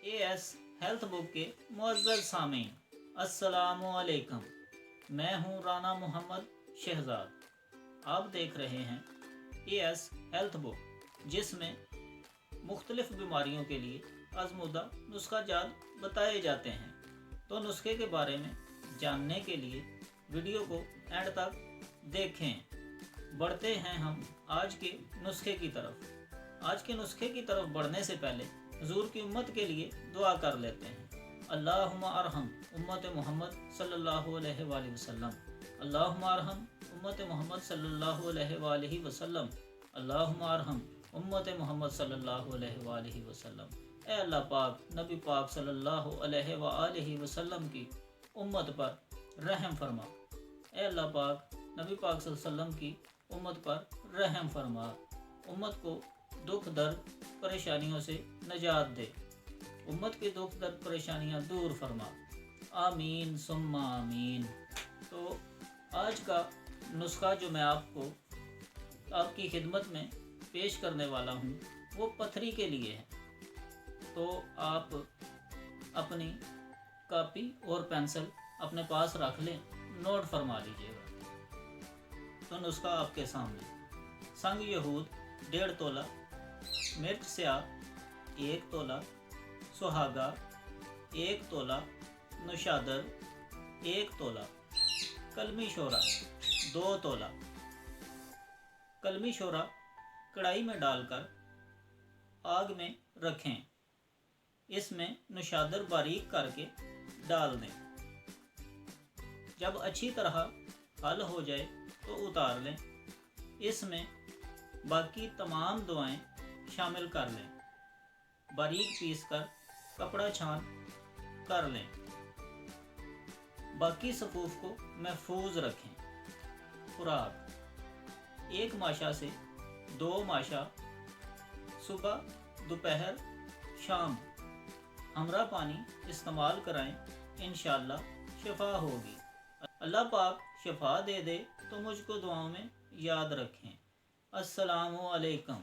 As health book के मुअज़्ज़ज़ सामीन अस्सलामुअलैकुम। मैं हूं राना मोहम्मद शहजाद। आप देख रहे हैं एएस हेल्थ बुक, जिसमें मुख्तलिफ बीमारियों के लिए आज़मूदा नुस्खा जात बताए जाते हैं। तो नुस्खे के बारे में जानने के लिए वीडियो को एंड तक देखें। बढ़ते हैं हम आज के नुस्खे की तरफ। आज के नुस्खे की तरफ बढ़ने से पहले हुजूर की उम्मत के लिए दुआ कर लेते हैं। अल्लाहुम्मा अरहम उम्मत मोहम्मद सल्लल्लाहु अलैहि वसल्लम। अल्लाहुम्मा अरहम उम्मत मोहम्मद सल्लल्लाहु अलैहि वसल्लम। अल्लाहुम्मा अरहम उम्मत मोहम्मद सल्लल्लाहु अलैहि वसल्लम। ए अल्लाह पाक नबी पाक सल्लल्लाहु अलैहि वसल्लम की उम्मत पर रहम फरमा। ए अल्लाह पाक नबी पाक सल्लल्लाहु अलैहि वसल्लम की उम्मत पर रहम फरमा। उम्मत को दुख दर्द परेशानियों से नजात दे। उम्मत के दुख दर्द परेशानियां दूर फरमा। आमीन सुम्मा आमीन। तो आज का नुस्खा जो मैं आपकी खिदमत में पेश करने वाला हूँ वो पथरी के लिए है। तो आप अपनी कॉपी और पेंसिल अपने पास रख लें, नोट फरमा लीजिएगा। तो नुस्खा आपके सामने। संग यहूद 1.5 तोला, मिर्च स्याह 1 तोला, सुहागा 1 तोला, नुशादर 1 तोला, कलमी शोरा 2 तोला। कलमी शोरा कढ़ाई में डालकर आग में रखें। इसमें नुशादर बारीक करके डाल दें। जब अच्छी तरह हल हो जाए तो उतार लें। इसमें बाकी तमाम दवाएं शामिल कर लें। बारीक पीस कर कपड़ा छान कर लें। बाकी सफूफ को महफूज रखें। खुराक 1 माशा से 2 माशा सुबह दोपहर शाम हमरा पानी इस्तेमाल कराएं। इंशाअल्लाह शिफा होगी। अल्लाह पाक शिफा दे दे तो मुझको दुआओं में याद रखें। अस्सलामु अलैकुम।